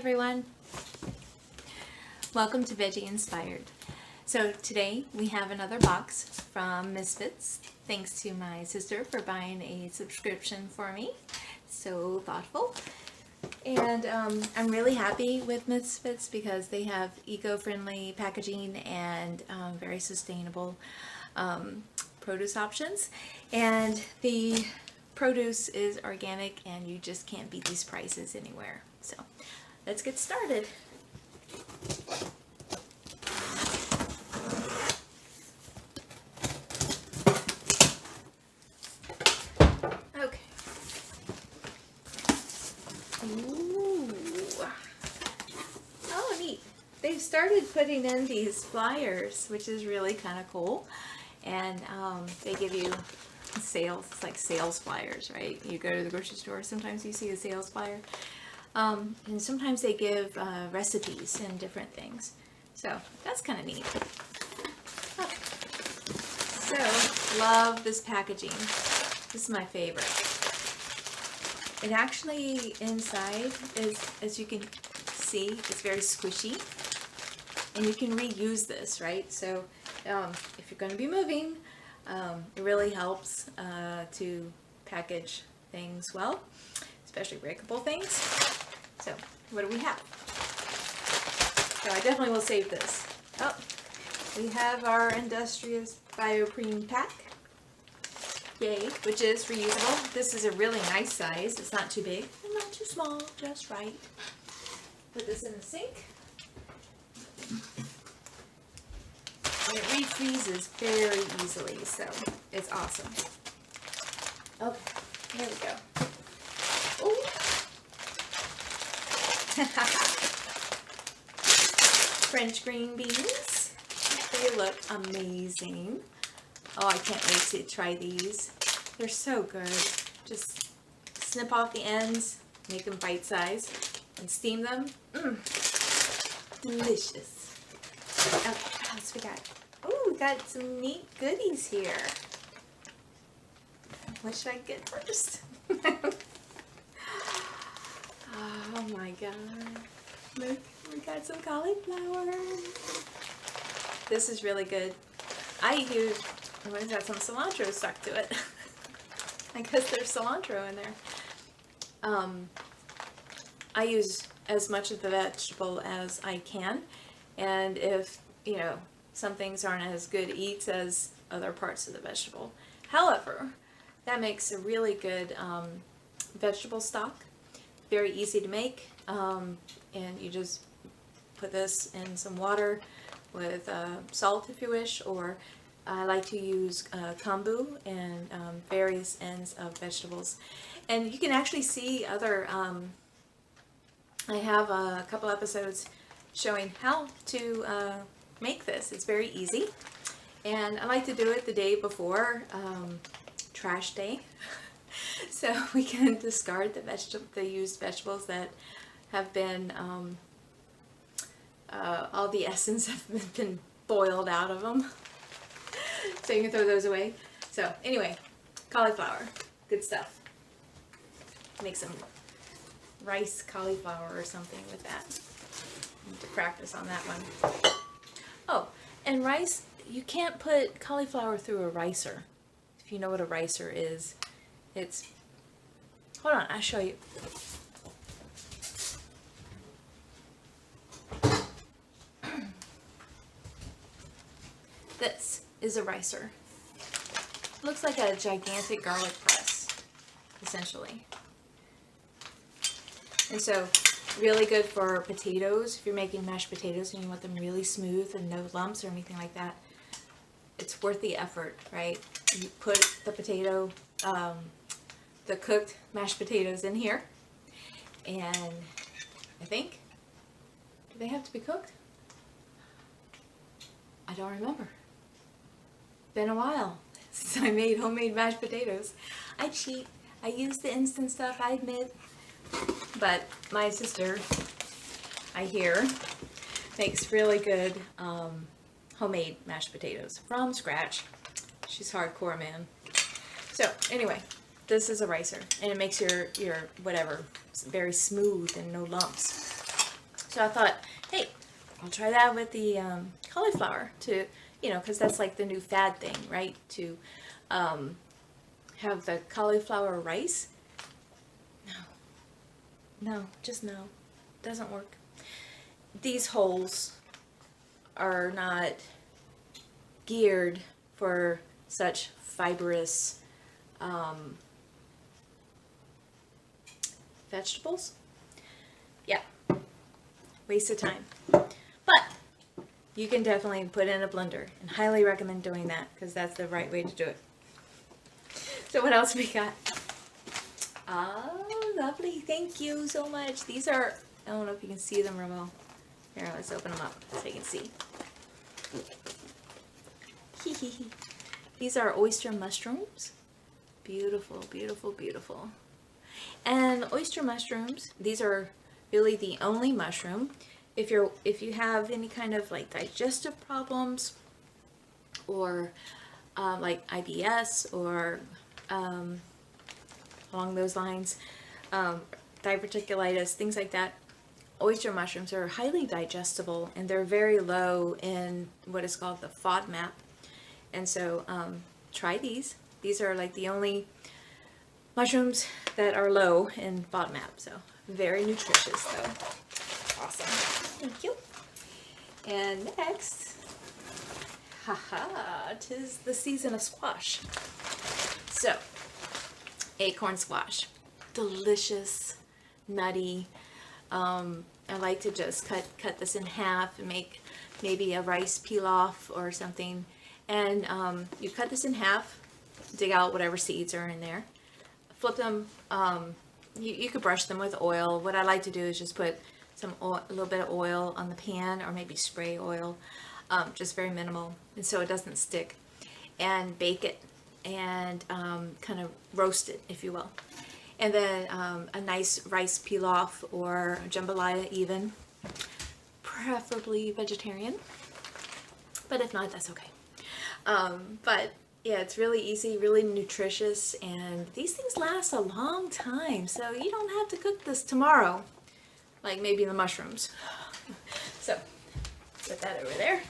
everyone, welcome to Veggie Inspired. So today we have another box from Misfits, thanks to my sister for buying a subscription for me. So thoughtful. And I'm really happy with Misfits because they have eco-friendly packaging and very sustainable produce options, and the produce is organic and you just can't beat these prices anywhere. So let's get started. Okay. Ooh. Oh, neat. They've started putting in these flyers, which is really kind of cool. And they give you sales, it's like sales flyers, right? You go to the grocery store, sometimes you see a sales flyer. And sometimes they give recipes and different things. So that's kind of neat. Okay. So, love this packaging. This is my favorite. It actually, inside, is, as you can see, it's very squishy. And you can reuse this, right? So, if you're going to be moving, it really helps to package things well, especially breakable things. So, what do we have? So, I definitely will save this. Oh, we have our Industrious Bioprene pack. Yay, which is reusable. This is a really nice size. It's not too big and not too small, just right. Put this in the sink. And it refreezes very easily, so it's awesome. Okay, there we go. Ooh. French green beans. They look amazing. Oh, I can't wait to try these. They're so good. Just snip off the ends, make them bite-sized, and steam them. Delicious. Okay, what else we got? Oh, we got some neat goodies here. What should I get first? Oh my god. Look, we got some cauliflower. This is really good. I use, oh, it's got some cilantro stuck to it. I guess there's cilantro in there. I use as much of the vegetable as I can, and if, you know, some things aren't as good eats as other parts of the vegetable. However, that makes a really good vegetable stock. Very easy to make, and you just put this in some water with salt if you wish, or I like to use kombu and various ends of vegetables. And you can actually see other, I have a couple episodes showing how to make this. It's very easy, and I like to do it the day before trash day, so we can discard the used vegetables that have been all the essence have been boiled out of them. So you can throw those away. So anyway, cauliflower, good stuff. Make some rice cauliflower or something with that. Need to practice on that one. Oh, and rice, you can't put cauliflower through a ricer. If you know what a ricer is, it's, hold on, I'll show you. This is a ricer. Looks like a gigantic garlic press, essentially. And so, really good for potatoes. If you're making mashed potatoes and you want them really smooth and no lumps or anything like that, it's worth the effort, right? You put the potato, the cooked mashed potatoes in here, and I think, do they have to be cooked? I don't remember. Been a while since I made homemade mashed potatoes. I cheat. I use the instant stuff, I admit. But my sister, I hear, makes really good homemade mashed potatoes from scratch. She's hardcore, man. So anyway, this is a ricer, and it makes your whatever very smooth and no lumps. So I thought, hey, I'll try that with the cauliflower to, you know, because that's like the new fad thing, right? To have the cauliflower rice. No, just no. Doesn't work. These holes are not geared for such fibrous vegetables. Yeah, waste of time. But you can definitely put in a blender, and highly recommend doing that because that's the right way to do it. So what else we got? Oh, lovely. Thank you so much. These are, I don't know if you can see them real well. Here, let's open them up so you can see. These are oyster mushrooms. Beautiful, beautiful, beautiful. And oyster mushrooms, these are really the only mushroom. If you have any kind of like digestive problems or like IBS or along those lines, diverticulitis, things like that, oyster mushrooms are highly digestible and they're very low in what is called the FODMAP. And so try these. These are like the only mushrooms that are low in FODMAP. So very nutritious though. Awesome. Thank you. And next, haha, 'tis the season of squash. So, acorn squash. Delicious, nutty. I like to just cut this in half and make maybe a rice pilaf or something. And you cut this in half, dig out whatever seeds are in there, flip them. You could brush them with oil. What I like to do is just put some oil, a little bit of oil on the pan, or maybe spray oil, just very minimal, and so it doesn't stick. And bake it and kind of roast it, if you will. And then a nice rice pilaf or jambalaya even, preferably vegetarian, but if not, that's okay. But yeah, it's really easy, really nutritious, and these things last a long time, so you don't have to cook this tomorrow, like maybe the mushrooms. So, put that over there.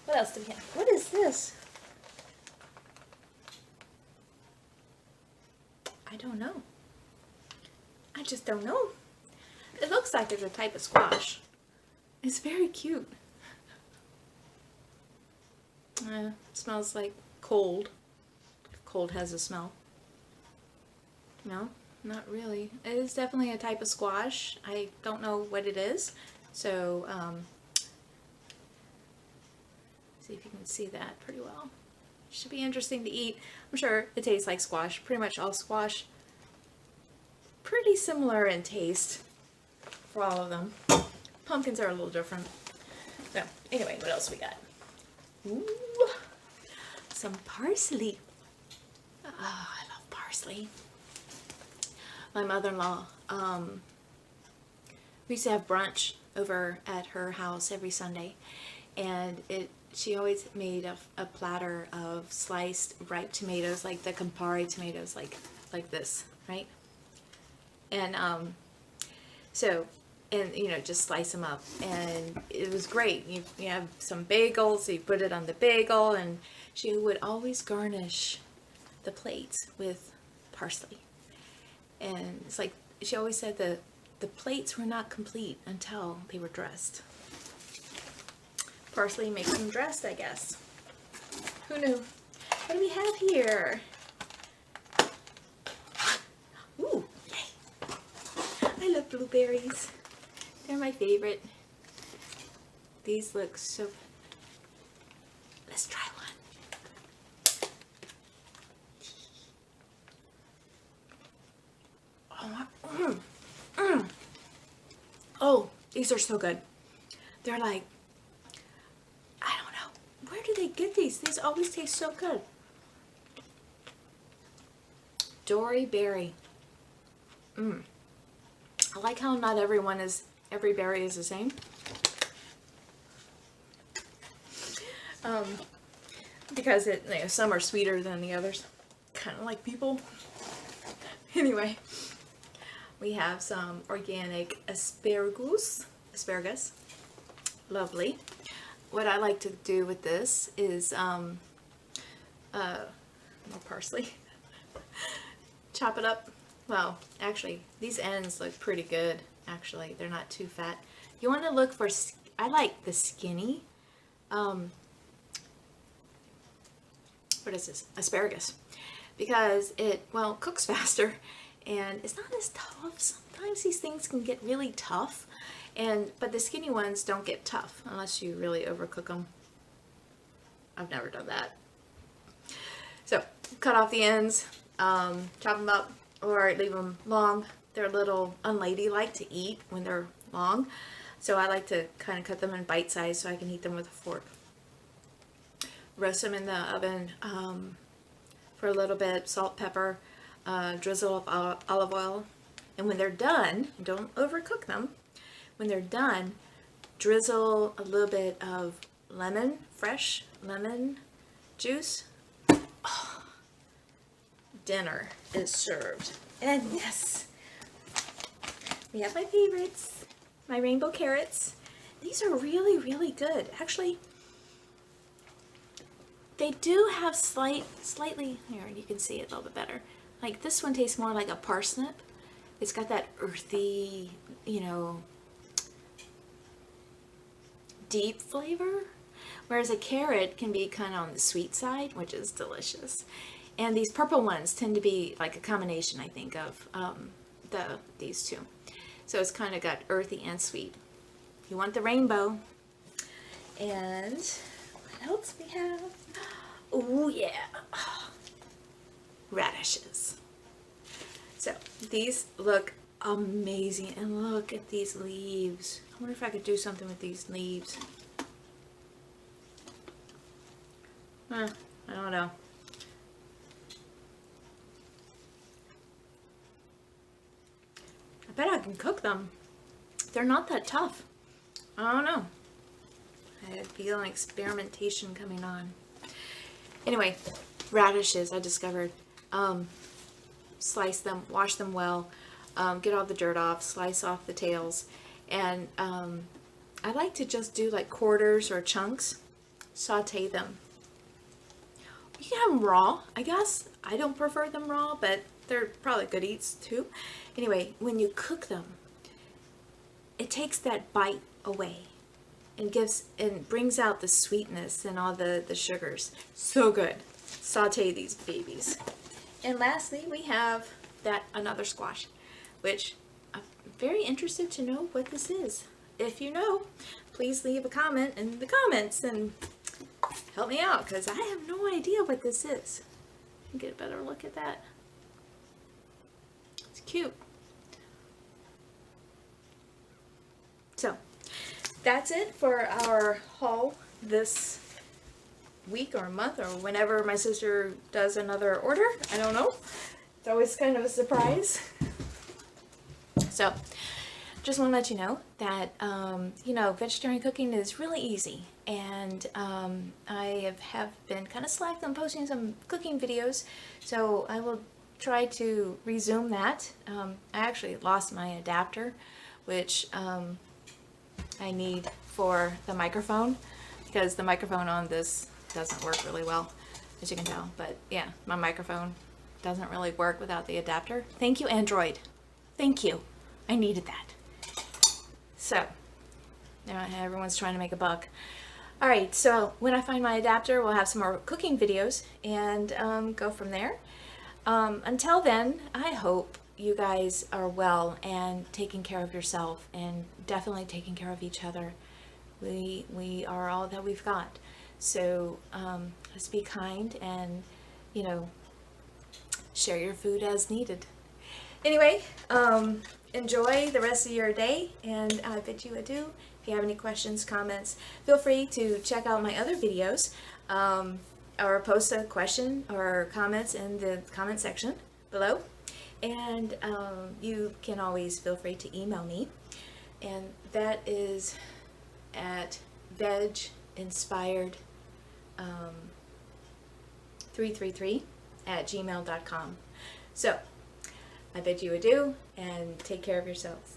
What else do we have? What is this? I don't know. I just don't know. It looks like it's a type of squash. It's very cute. It smells like cold. Cold has a smell. No, not really. It is definitely a type of squash. I don't know what it is. So, see if you can see that pretty well. Should be interesting to eat. I'm sure it tastes like squash. Pretty much all squash. Pretty similar in taste for all of them. Pumpkins are a little different. So, anyway, what else we got? Ooh, some parsley. Oh, I love parsley. My mother-in-law, we used to have brunch over at her house every Sunday, and she always made a platter of sliced ripe tomatoes, like the Campari tomatoes, like this, right? And and you know, just slice them up, and it was great. You have some bagels, so you put it on the bagel, and she would always garnish the plates with parsley. And it's like she always said the plates were not complete until they were dressed. Parsley makes them dressed, I guess. Who knew? What do we have here? Ooh, yay! I love blueberries. They're my favorite. These look so... Let's try one. Oh, these are so good. They're like, I don't know, where do they get these? These always taste so good. Dory berry. I like how not every berry is the same. Because some are sweeter than the others. Kind of like people. Anyway, we have some organic asparagus. asparagus. Lovely. What I like to do with this is more parsley. Chop it up. Well, actually, these ends look pretty good. Actually, they're not too fat. You want to look for, I like the skinny, what is this? Asparagus. Because it, well, cooks faster and it's not as tough. Sometimes these things can get really tough, but the skinny ones don't get tough unless you really overcook them. I've never done that. So, cut off the ends, chop them up, or leave them long. They're a little unladylike to eat when they're long, so I like to kind of cut them in bite size so I can eat them with a fork. Roast them in the oven for a little bit, salt, pepper, drizzle of olive oil, and when they're done, don't overcook them. When they're done, drizzle a little bit of lemon, fresh lemon juice. Oh, dinner is served. And yes, we have my favorites, my rainbow carrots. These are really, really good. Actually, they do have slightly, here, you can see it a little bit better. Like this one tastes more like a parsnip. It's got that earthy, you know, deep flavor. Whereas a carrot can be kind of on the sweet side, which is delicious. And these purple ones tend to be like a combination, I think, of these two. So it's kind of got earthy and sweet. You want the rainbow. And what else we have? Oh yeah, radishes. So these look amazing, and look at these leaves. I wonder if I could do something with these leaves. I don't know. I bet I can cook them. They're not that tough. I don't know. I feel an experimentation coming on. Anyway, radishes I discovered. Slice them, wash them well, get all the dirt off, slice off the tails, and I like to just do like quarters or chunks, saute them. You can have them raw, I guess. I don't prefer them raw, but they're probably good eats too. Anyway, when you cook them, it takes that bite away and brings out the sweetness and all the sugars. So good. Saute these babies. And lastly, we have another squash, which I'm very interested to know what this is. If you know, please leave a comment in the comments and help me out, because I have no idea what this is. Get a better look at that. It's cute. So that's it for our haul this week or month or whenever my sister does another order. I don't know. It's always kind of a surprise. So just want to let you know that you know, vegetarian cooking is really easy, and I have been kind of slack on posting some cooking videos, so I will try to resume that. I actually lost my adapter, which I need for the microphone, because the microphone on this doesn't work really well, as you can tell. But yeah, my microphone doesn't really work without the adapter. Thank you, Android. Thank you. I needed that. So, now everyone's trying to make a buck. Alright, so when I find my adapter, we'll have some more cooking videos and go from there. Until then, I hope you guys are well and taking care of yourself, and definitely taking care of each other. We are all that we've got. So let's be kind and, you know, share your food as needed. Anyway, enjoy the rest of your day, and I bid you adieu. If you have any questions, comments, feel free to check out my other videos, or post a question or comments in the comment section below. And you can always feel free to email me, and that is at veginspired333@gmail.com. So I bid you adieu and take care of yourselves.